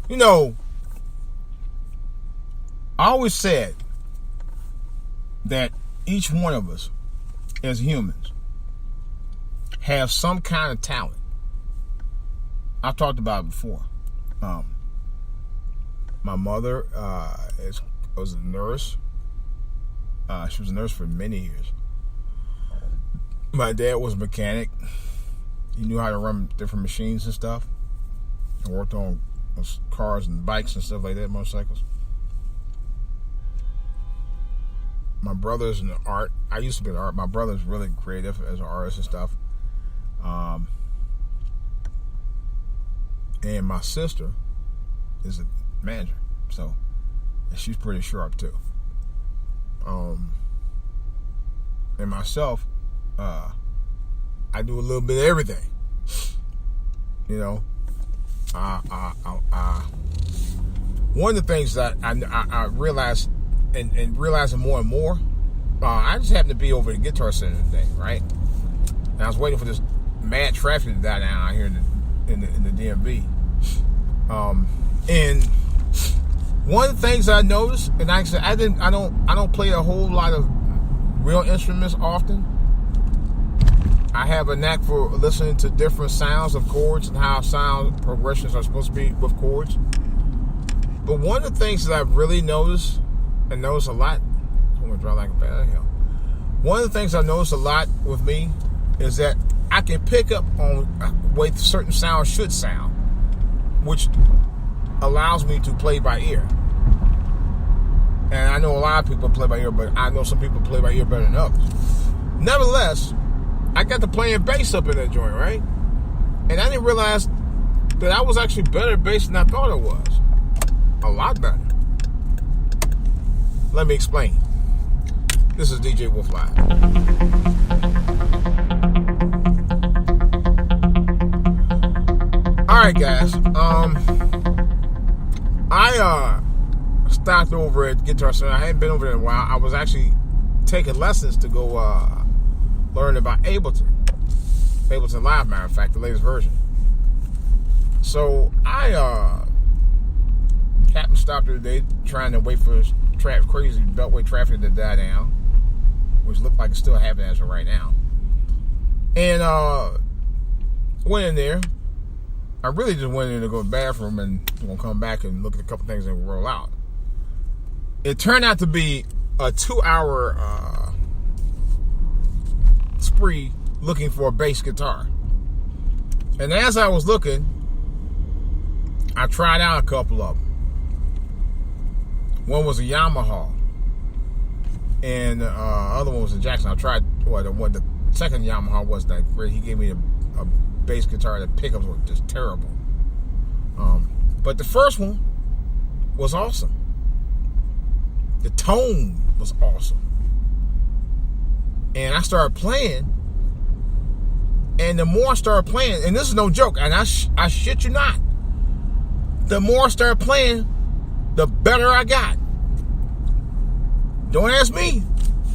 You know, I always said that each one of us as humans have some kind of talent. I've talked about it before. My mother was a nurse. She was a nurse for many years. My dad was a mechanic. He knew how to run different machines and stuff. I worked on cars and bikes and stuff like that, motorcycles. My brother's in art. I used to be in art. My brother's really creative as an artist and stuff. And my sister is a manager, so she's pretty sharp too. And myself, I do a little bit of everything. You know, one of the things that I realized, and realizing more and more, I just happened to be over at the Guitar Center today, right? And I was waiting for this mad traffic to die down out here in the DMV. And one of the things I noticed, and actually I don't play a whole lot of real instruments often. I have a knack for listening to different sounds of chords and how sound progressions are supposed to be with chords. But one of the things that I've really noticed, and noticed a lot, I'm gonna drive like a bad hell. One of the things I noticed a lot with me is that I can pick up on the way certain sounds should sound, which allows me to play by ear. And I know a lot of people play by ear, but I know some people play by ear better than others. Nevertheless, I got to playing bass up in that joint, right? And I didn't realize that I was actually better at bass than I thought I was. A lot better. Let me explain. This is DJ Wolf Live. Alright guys, I stopped over at Guitar Center. I hadn't been over there in a while. I was actually taking lessons to go learn about Ableton Live, matter of fact, the latest version. So I happened to stop there today trying to wait for crazy beltway traffic to die down, which looked like it's still happening as of right now. And went in there. I really just went in to go to the bathroom and gonna come back and look at a couple things and roll out. It turned out to be a 2-hour spree looking for a bass guitar. And as I was looking, I tried out a couple of them. One was a Yamaha, and the other one was a Jackson. I tried, the second Yamaha wasn't that great. He gave me a bass guitar. The pickups were just terrible. But the first one was awesome. The tone was awesome. And I started playing, and the more I started playing, and this is no joke, and I shit you not, the more I started playing, the better I got. Don't ask me.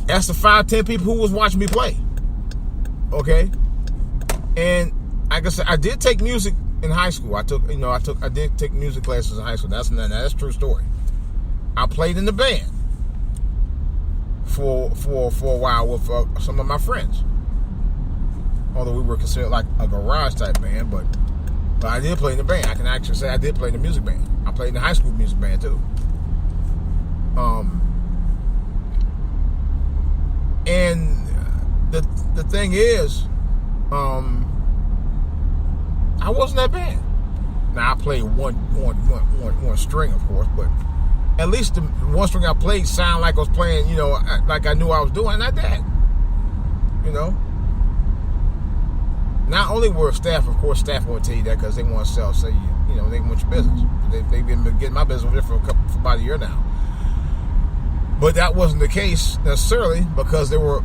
Ask the 5-10 people who was watching me play. Okay? And like I said, I did take music in high school. I did take music classes in high school. That's a true story. I played in the band for a while with some of my friends. Although we were considered like a garage type band, but I did play in the band. I can actually say I did play in the music band. I played in the high school music band too. And the thing is, I wasn't that bad. Now I played one string, of course, but at least the one string I played sounded like I was playing, like I knew what I was doing. Not that, Not only were staff won't tell you that because they want to sell, say they want your business. They've been getting my business for about a year now. But that wasn't the case necessarily, because there were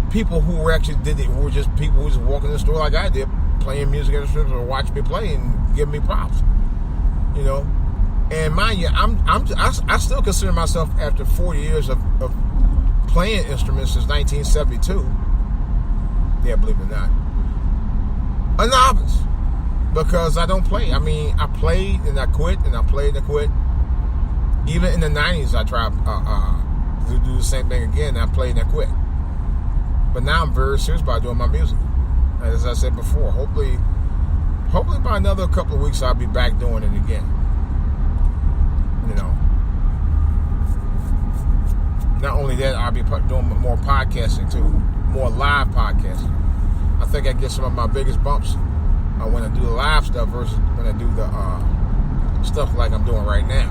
people who were actually who were just people who just walk in the store like I did, playing music instruments or watching me play and giving me props. And mind you, I still consider myself, after 40 years of playing instruments since 1972. Yeah, believe it or not, a novice. because I don't play. I mean, I played and I quit, and I played and I quit. Even in the 90s, I tried to do the same thing again. I played and I quit. But now I'm very serious about doing my music. As I said before, hopefully by another couple of weeks, I'll be back doing it again. You know. Not only that, I'll be doing more podcasting too, more live podcasting. I think I get some of my biggest bumps when I do the live stuff versus when I do the stuff like I'm doing right now,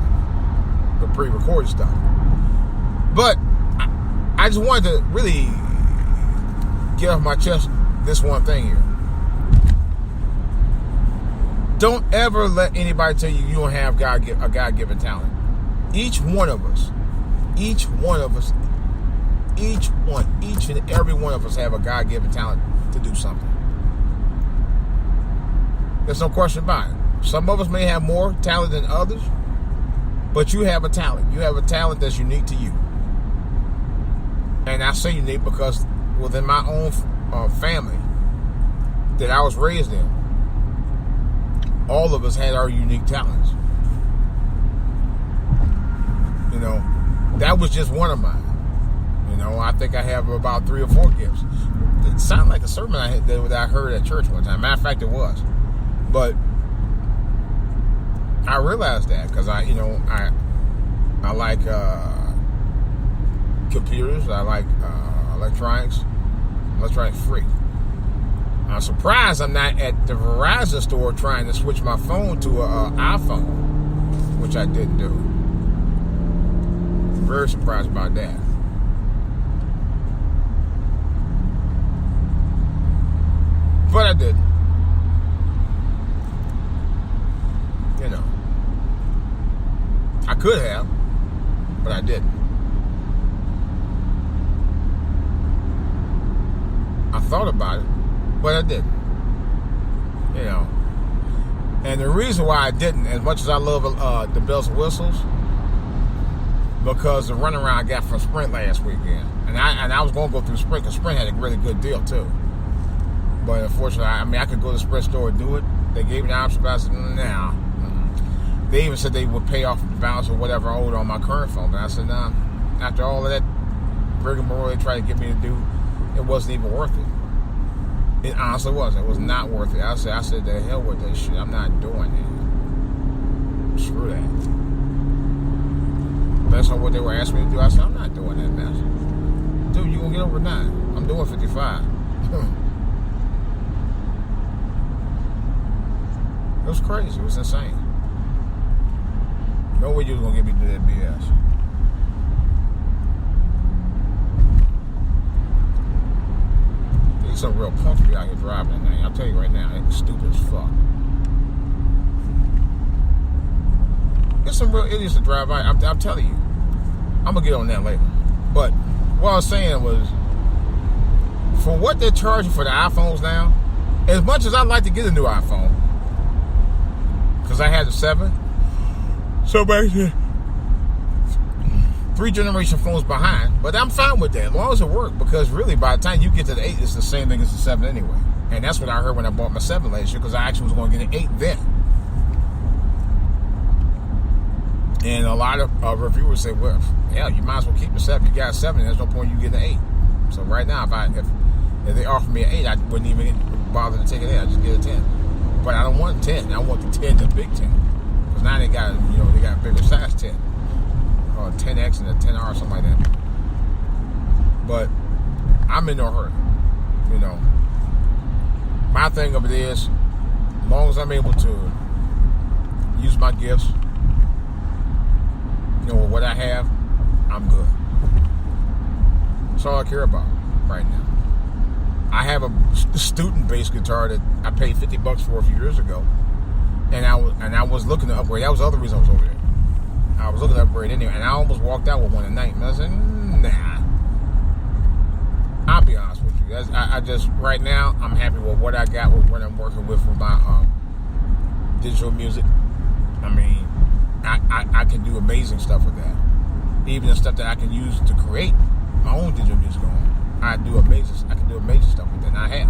the pre-recorded stuff. But I just wanted to really get off my chest this one thing here. Don't ever let anybody tell you don't have a God-given talent. Each and every one of us have a God-given talent to do something. There's no question about it. Some of us may have more talent than others, but you have a talent. You have a talent that's unique to you. And I say unique because within my own family that I was raised in, all of us had our unique talents. You know, that was just one of mine. You know, I think I have about 3 or 4 gifts. It sounded like a sermon that I heard at church one time. Matter of fact, it was. But I realized that because I like computers. I like electronic freak. I'm surprised I'm not at the Verizon store trying to switch my phone to an iPhone, which I didn't do. Very surprised about that. But I didn't. You know. I could have, but I didn't. I thought about it, but I didn't. You know. And the reason why I didn't, as much as I love the bells and whistles, because the runaround I got from Sprint last weekend. And I was going to go through Sprint because Sprint had a really good deal too. But unfortunately, I could go to the Sprint store and do it. They gave me the option, but I said, nah. They even said they would pay off the balance or whatever I owed on my current phone. But I said, nah. After all of that rigmarole they tried to get me to do, it wasn't even worth it. It honestly wasn't. It was not worth it. I said, the hell with that shit. I'm not doing it. Screw that. That's not what they were asking me to do. I said, I'm not doing that, man. Dude, you gonna get over 9. I'm doing 55. It was crazy. It was insane. No way you was gonna get me to do that BS. There's some real punks be out here driving that thing. I'll tell you right now, it's stupid as fuck. There's some real idiots that drive by. I'm telling you. I'm gonna get on that later. But what I was saying was, for what they're charging for the iPhones now, as much as I'd like to get a new iPhone, because I had the 7, so basically 3 generation phones behind, but I'm fine with that as long as it works, because really by the time you get to the 8, it's the same thing as the 7 anyway. And that's what I heard when I bought my 7 last year, because I actually was going to get an 8 then. And a lot of reviewers say, well, hell, you might as well keep the 7. You got a 7, there's no point you getting an 8. So right now, if they offer me an 8, I wouldn't even bother to take it in. I'd just get a 10. But I don't want 10. I want the 10, the big 10. Because now they got a bigger size 10. Or a 10X and a 10R or something like that. But I'm in no hurry. You know. My thing of it is, as long as I'm able to use my gifts, what I have, I'm good. That's all I care about right now. I have a student bass guitar that I paid $50 for a few years ago, and I was looking to upgrade. That was the other reason I was over there. I was looking to upgrade anyway, and I almost walked out with one tonight. And I said, nah. I'll be honest with you. I just right now I'm happy with what I got with what I'm working with my digital music. I mean, I can do amazing stuff with that. Even the stuff that I can use to create my own digital music on. I can do amazing stuff with that, and I have.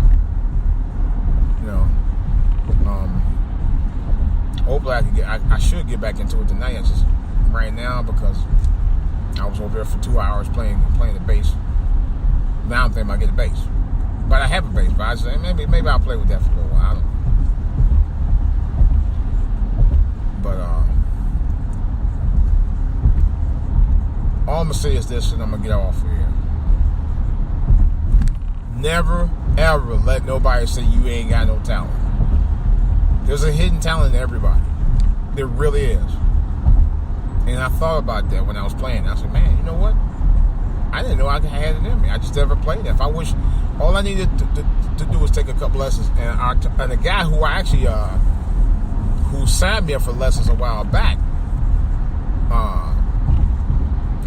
hopefully I should get back into it tonight. It's just right now because I was over there for 2 hours playing the bass. Now I'm thinking about getting a bass, but I have a bass. But I say maybe I'll play with that for a little while. I don't know. But all I'm gonna say is this, and I'm gonna get off of here. Never ever let nobody say you ain't got no talent. There's a hidden talent in everybody. There really is. And I thought about that when I was playing. I said, man, you know what? I didn't know I had it in me. I just never played it. If I wish, all I needed to do was take a couple lessons. And the guy who I actually, who signed me up for lessons a while back,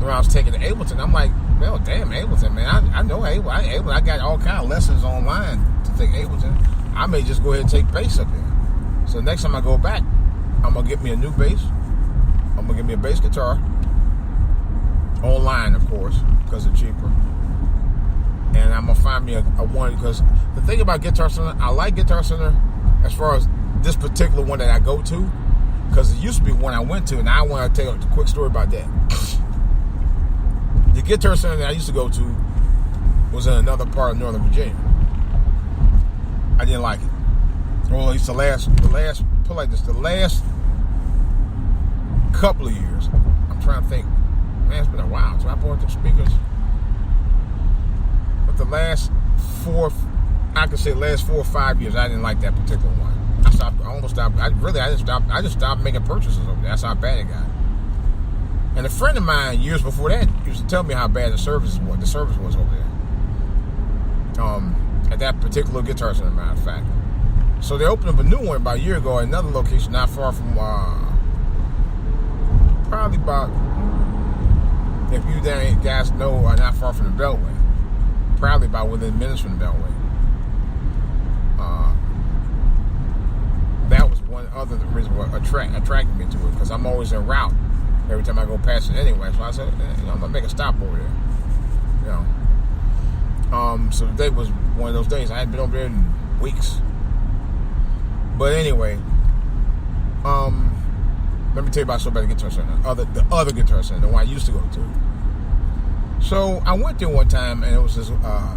when I was taking to Ableton, I'm like, well, damn, Ableton, man. I know Ableton. I got all kind of lessons online to take Ableton. I may just go ahead and take bass up there. So next time I go back, I'm going to get me a new bass. I'm going to get me a bass guitar. Online, of course, because it's cheaper. And I'm going to find me a one, because the thing about Guitar Center, I like Guitar Center as far as this particular one that I go to, because it used to be one I went to, and I want to tell you a quick story about that. The Guitar Center that I used to go to was in another part of Northern Virginia. I didn't like it. Well, at least the last couple of years. I'm trying to think. Man, it's been a while. So I bought them speakers. But the last 4 or 5 years, I didn't like that particular one. I just stopped making purchases over there. That's how bad it got. And a friend of mine years before that used to tell me how bad the service was over there. At that particular Guitar Center, matter of fact. So they opened up a new one about a year ago at another location not far from, probably about, if you guys know, not far from the Beltway. Probably about within minutes from the Beltway. That was one other reason what attracted me to it, because I'm always en route every time I go past it anyway. So I said, I'm gonna make a stop over there. So the day was one of those days. I hadn't been over there in weeks. But anyway, let me tell you about somebody Guitar Center, the other Guitar Center, the one I used to go to. So I went there one time, and it was this. I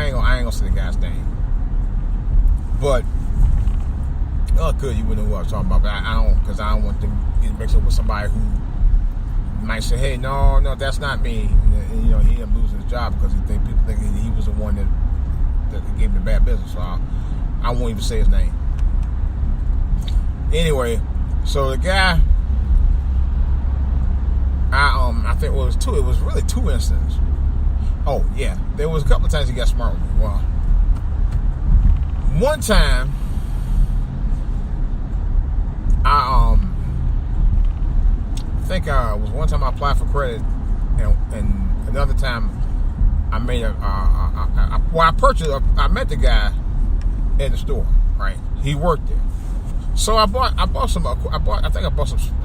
ain't gonna say the guy's name, but good, you wouldn't know who I was talking about. But I don't, because I don't want to get mixed up with somebody who might say, "Hey, no, that's not me." And he ended up losing his job because people think he was the one that gave him the bad business. So I won't even say his name. Anyway, so the guy, I think it was two. It was really two incidents. Oh yeah, there was a couple of times he got smart with me. Well, one time, I think was one time I applied for credit, and another time I made I met the guy in the store. Right, he worked there. So I bought some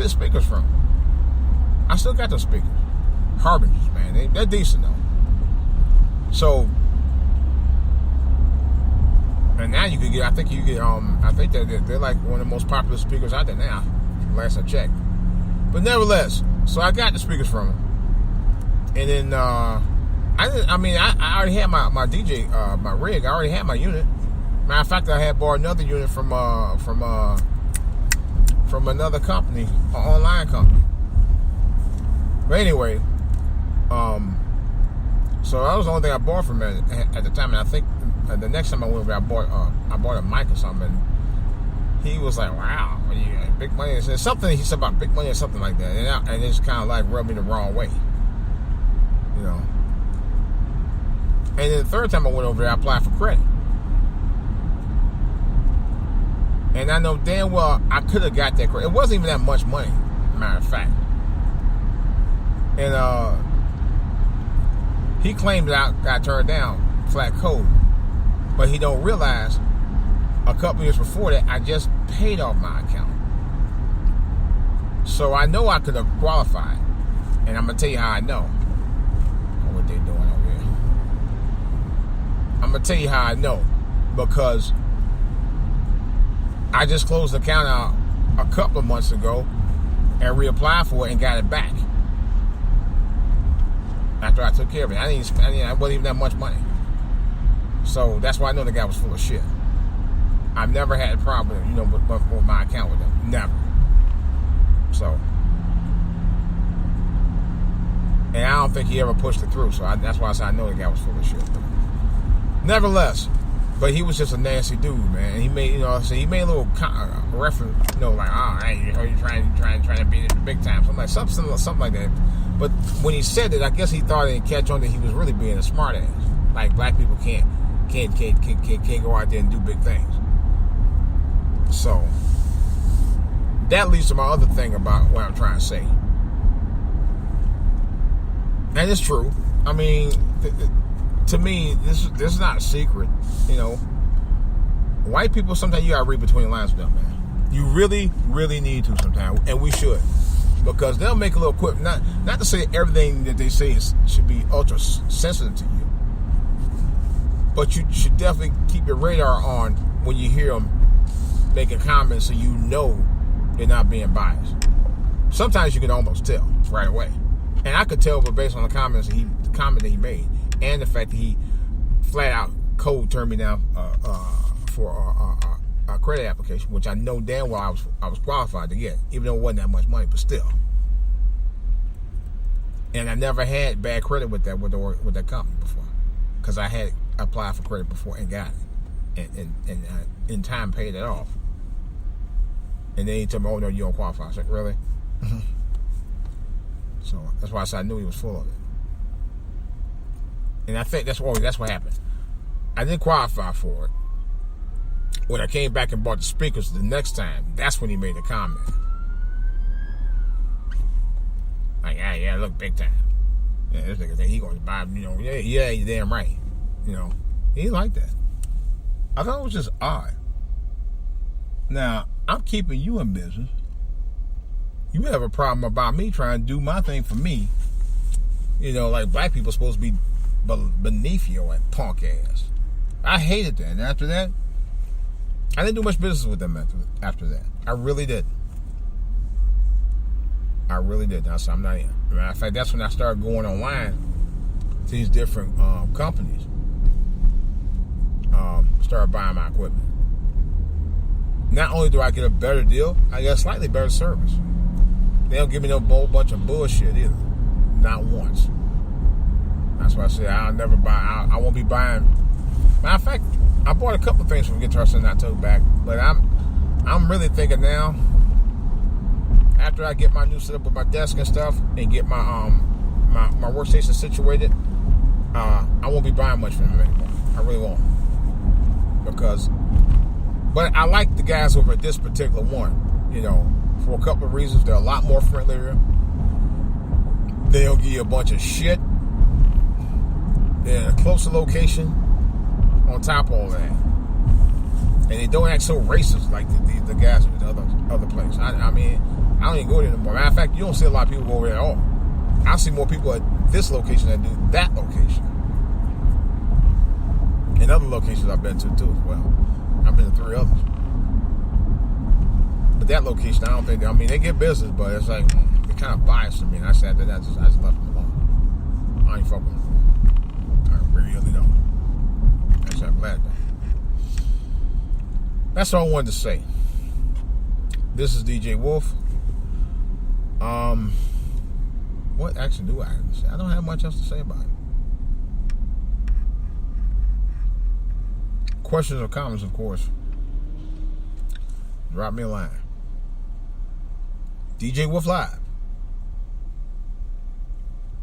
speakers from him. I still got those speakers. Harbingers, man. They're decent though. So, and now you can get, I think they're like one of the most popular speakers out there now, last I checked. But nevertheless, so I got the speakers from him. And then, I already had my DJ, my rig. I already had my unit. Matter of fact, I had bought another unit from another company, an online company. But anyway, so that was the only thing I bought from him at the time. And I think the next time I went over, I bought a mic or something. And he was like, "Wow, big money." He said something. He said about big money or something like that, and it's kind of like rubbed me the wrong way, And then the third time I went over there, I applied for credit. And I know damn well I could have got that credit. It wasn't even that much money, matter of fact. And he claimed that I got turned down, flat code. But he don't realize a couple years before that, I just paid off my account. So I know I could have qualified. And I'm going to tell you how I know. What they doing over here. I'm going to tell you how I know. Because I just closed the account out a couple of months ago and reapplied for it and got it back. After I took care of it. I wasn't even that much money. So that's why I know the guy was full of shit. I've never had a problem, with my account with him. Never. So, and I don't think he ever pushed it through. So that's why I said I know the guy was full of shit. But nevertheless, but he was just a nasty dude, man. And he made, he made a little reference, like, hey, you're trying to beat it big time, something like that. But when he said it, I guess he thought he didn't catch on that he was really being a smart ass. Like black people can't go out there and do big things. So that leads to my other thing about what I'm trying to say. And it's true. I mean, to me, this is not a secret. White people, sometimes you gotta read between the lines with them, man. You really, really need to sometimes, and we should, because they'll make a little quip. Not to say everything that they say should be ultra sensitive to you, but you should definitely keep your radar on when you hear them making comments, so you know they're not being biased. Sometimes you can almost tell right away, and I could tell, but based on the comment that he made, and the fact that he flat out cold turned me down for a credit application, which I know damn well I was qualified to get, even though it wasn't that much money, but still. And I never had bad credit with that company before, because I had applied for credit before and got it, and in time paid it off. And then he told me, "Oh no, you don't qualify." I said, "Really?" So that's why I said I knew he was full of it. And I think that's what happened. I didn't qualify for it. When I came back and bought the speakers the next time, that's when he made a comment. Like, yeah, look, big time. Yeah, this nigga think he gonna buy, yeah, you're damn right. He ain't like that. I thought it was just odd. Now, I'm keeping you in business. You have a problem about me trying to do my thing for me. Like black people are supposed to be beneath your punk ass. I hated that. And after that, I didn't do much business with them after that. I really did. I said, I'm not in. Matter of fact, that's when I started going online to these different companies. Started buying my equipment. Not only do I get a better deal, I get a slightly better service. They don't give me no whole bunch of bullshit either. Not once. That's why I say I'll never buy. I won't be buying. Matter of fact, I bought a couple of things from Guitar Center I took back, but I'm really thinking now, after I get my new setup with my desk and stuff, and get my my workstation situated, I won't be buying much from them anymore. I really won't, but I like the guys over at this particular one, for a couple of reasons. They're a lot more friendlier. They don't give you a bunch of shit. They're in a closer location. On top of all that, and they don't act so racist like the guys at the other place. I mean, I don't even go there anymore. Matter of fact, you don't see a lot of people go over there at all. I see more people at this location than do that location. And other locations I've been to too as well. I've been to 3 others. But that location, I don't think, they get business, but it's like, they're kind of biased to me. And I said that, I just left them alone. I ain't fucking with them. I really don't. Actually, I'm glad though. That's all I wanted to say. This is DJ Wolf. What actually do I have to say? I don't have much else to say about it. Questions or comments, of course. Drop me a line. DJ Wolf Live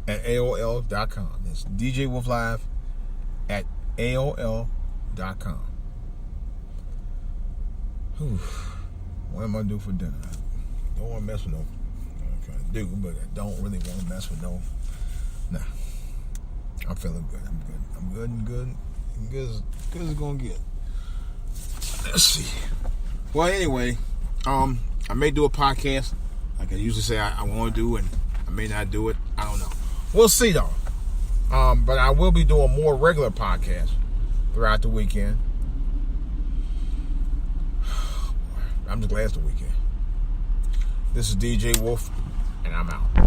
at AOL.com. That's DJ Wolf Live at AOL.com. What am I going to do for dinner? I don't want to mess with no. I'm trying to do, but I don't really want to mess with no. Nah. I'm feeling good. I'm good and good. Good as it's going to get. Let's see. Well, anyway, I may do a podcast like I usually say I want to do, and I may not do it. I don't know. We'll see, though. But I will be doing more regular podcasts throughout the weekend. I'm just glad it's the weekend. This is DJ Wolf, and I'm out.